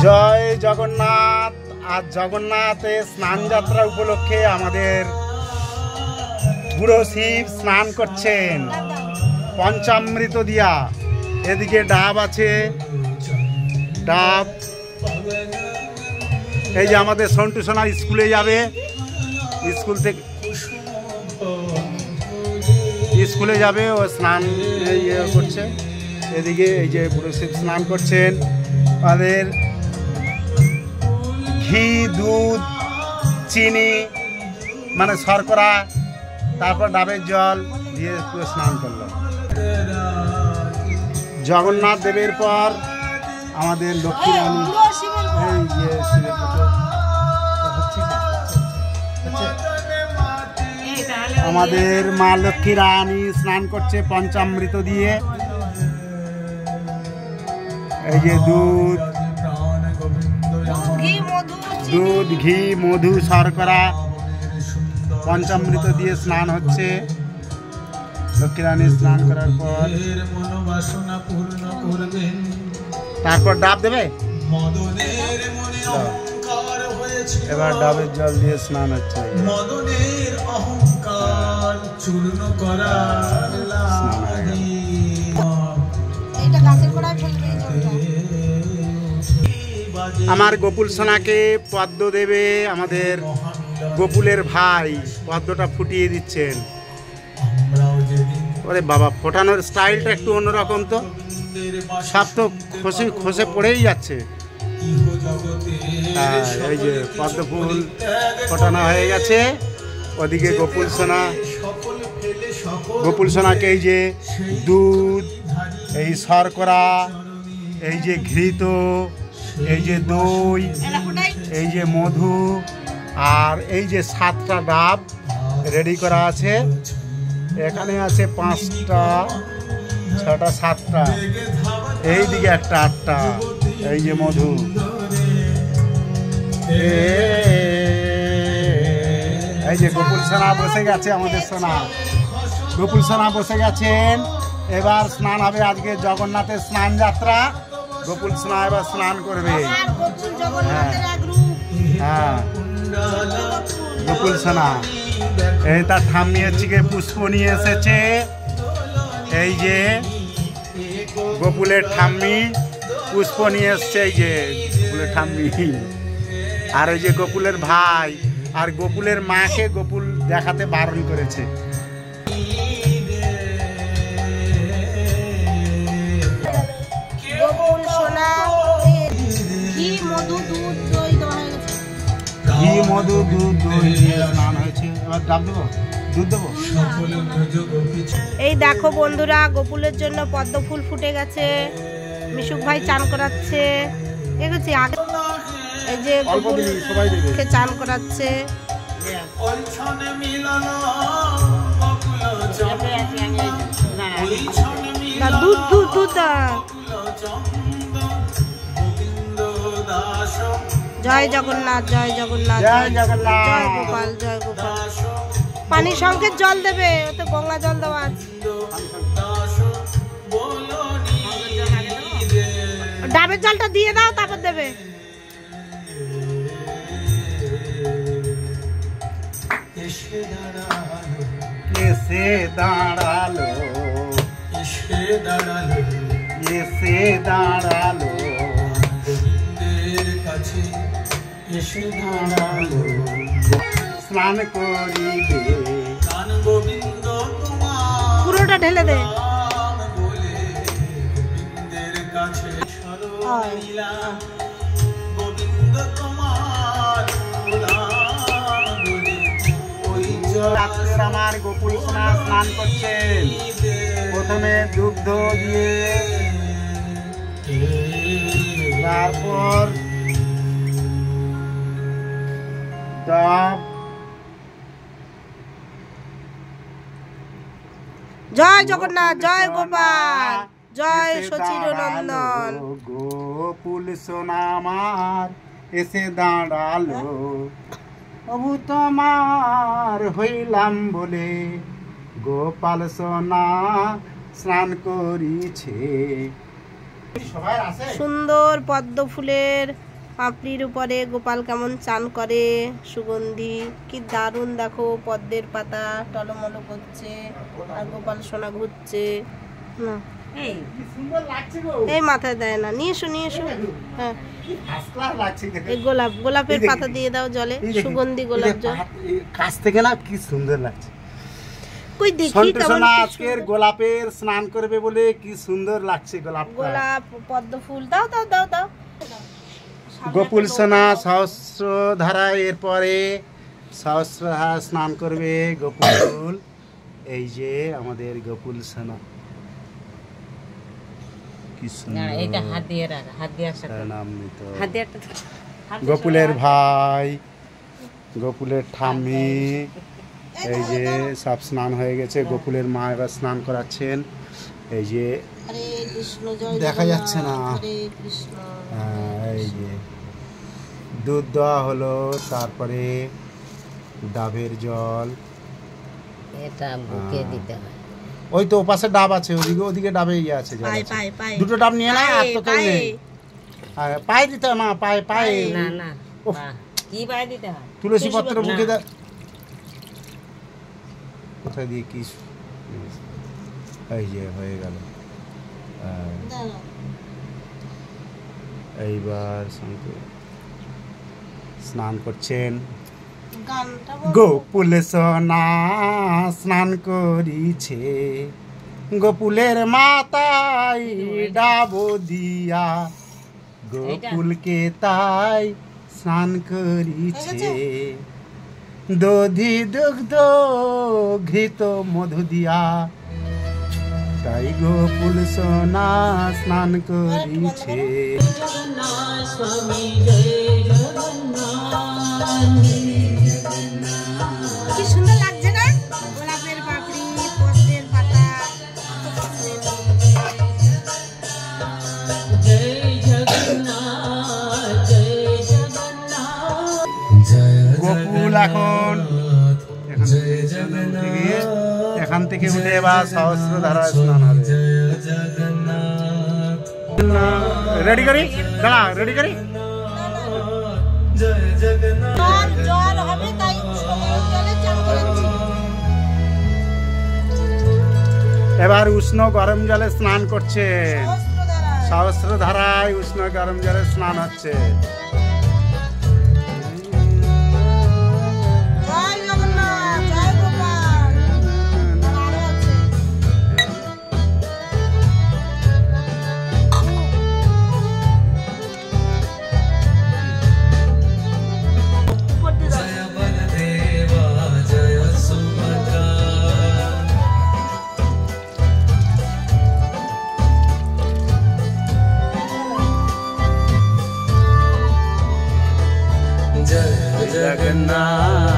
জয় জগন্নাথ। আজ জগন্নাথের স্নান যাত্রা উপলক্ষে আমাদের বুড়ো শিব স্নান করছেন পঞ্চামৃত দিয়া। এদিকে ডাব আছে, ডাব। এই যে আমাদের সন্টু সোনা স্কুলে যাবে, স্কুল থেকে স্কুলে যাবে, ও স্নান ইয়ে করছে। এদিকে এই যে বুড়ো শিব স্নান করছেন। আমাদের ঘি, দুধ, চিনি মানে শর্করা, তারপর ডাবের জল দিয়ে পুরো স্নান করলো। জগন্নাথ দেবের পর আমাদের লক্ষ্মী রানী, এই যে শিবের পুজো আমাদের মা লক্ষ্মী রানী স্নান করছে পঞ্চামৃত দিয়ে। এই যে দুধ, ঘি, মধু, শর্করা, পঞ্চামৃত দিয়ে স্নান হচ্ছে। লক্ষ্মী রানী স্নান করার পর তারপর ডাব দেবে, এবার ডাবের জল দিয়ে স্নান হচ্ছে। আমার গোকুল সোনাকে পদ্ম দেবে, আমাদের গোকুলের ভাই পদ্মটা ফুটিয়ে দিচ্ছেন। ওরে বাবা, ফোটানোর স্টাইলটা একটু অন্যরকম, তো সব তো খসে পড়েই যাচ্ছে। এই যে পদ্ম ফুল ফোটানো হয়ে গেছে। ওদিকে গোকুল সোনাকে এই যে দুধ, এই শর্করা, এই যে ঘৃত, এই যে দই, এই যে মধু, আর এই যে 7টা ডাব রেডি করা আছে। এখানে আছে 5টা, 6টা, 7টা, এই দিকে একটা 8টা, এই যে মধু। এই যে গোকুল সোনা বসে গেছে, আমাদের সোনা গোকুল সোনা বসে গেছেন। এবার স্নান হবে, আজকে জগন্নাথের স্নান যাত্রা। গোকুল সোনা এবার স্নান করবে। হ্যাঁ, গোকুল সোনা এই তার ঠাম্মি হচ্ছে পুষ্প নিয়ে এসেছে। এই যে গোকুলের ঠাম্মি পুষ্প নিয়ে এসছে, এই যে গোকুলের ঠাম্মি। আর ওই যে গোকুলের ভাই আর গোকুলের মাকে গোকুল দেখাতে বারণ করেছে। ঘি, মধু, দুধ, দই দিয়ে স্নান হয়েছে। এবার ডাব দেবো, দুধ দেবো। এই দেখো বন্ধুরা, গোকুলের জন্য পদ্ম ফুল ফুটে গেছে। মিশুক ভাই চান করাচ্ছে। দেখেছি আগে, এই যে গোকুলকে চান করাচ্ছে। দুধ দুধ দুধ। জয় জগন্নাথ, জয় জগন্নাথ, জয় জগন্নাথ, জয় গোপাল, জয় গোপাল। পানির সংকেত জল দেবে, ওতে গঙ্গা জল দেওয়া আছে। ডাবের জলটা দিয়ে দাও, তারপর দেবে। এসে দাঁড়ালো, এসে দাঁড়ালো, এসে দাঁড়ালো, কাছে এসে দাঁড়ালো। স্নান করিবে গোবিন্দ, পুরোটা ঢেলে দে। গোবিন্দের কাছে গোবিন্দ তোমার আমার গোকুল সোনা স্নান করছেন। প্রথমে দুগ্ধ দিয়ে, তারপর ডাব। জয় জগন্নাথ, জয় গোপাল, জয় সচিরনন্দন। গোকুল সোনা আমার এসে দাঁড়ালো, প্রভু তোমার হইলাম বলে। গোপাল সোনা স্নান করিছে। সুন্দর পদ্ম ফুলের পাপড়ির উপরে গোপাল কেমন চান করে, সুগন্ধি কি দারুণ। দেখো পদ্মের পাতা টলমলো করছে আর গোপাল সোনা ঘুরছে না, এই মাথায় দেয় না। নিয়ে এসো নিয়ে এসো। হ্যাঁ এই গোলাপের পাতা দিয়ে দাও জলে, সুগন্ধি গোলাপ জল। কাছ থেকে না কি সুন্দর লাগছে। কই দেখি সোনা আজকের গোলাপের স্নান করবে বলে কি সুন্দর লাগছে। গোলাপ পদ্ম ফুল দাও দাও দাও দাও। গোকুল সোনা সহস্র ধারা, এরপরে সহস্র ধারা স্নান করবে গোকুল। এই যে আমাদের গোকুল সোনা কি সুন্দর। গোকুলের ভাই, গোকুলের ঠাম্মি, এই যে সব স্নান হয়ে গেছে। গোকুলের মা এবার স্নান করাচ্ছেন। এই যে দেখা যাচ্ছে না, এই যে দুধ দেওয়া হলো, তারপরে ডাবের জল, এটা বুকে দিতে হয়। ওই তো ওপাশে ডাব আছে, ওদিকে ডাবে ইয়ে আছে, দুটো ডাব নিয়ে না। আর তো কেউ নেই। পায়ে দিতে হয় মা, পায়ে পায়ে না না কি পায়ে দিতে হয়? তুলসী পত্র বুকে দেয়। কোথায় দিয়ে কি, এই যে হয়ে গেল। এইবার স্নান করছেন গোকুল সোনা, স্নান করিছে গোকুলের মাতাই ডাব দিয়া, গোকুলকে তাই স্নান করিছে। দধি দুগ্ধ ঘৃত মধু দিয়া, তাই গোকুল সোনা স্নান করিছে। কি সুন্দর লাগছে না, গোলাপের পাপড়ি পদ্মের পাতা। গোকুল এখান থেকে উঠে এবার সহস্র ধারা স্নান হবে। রেডি করি, দাঁড়া রেডি করি। এবার উষ্ণ গরম জলে স্নান করছে, সহস্র ধারায় উষ্ণ গরম জলে স্নান হচ্ছে। জগন্নাথ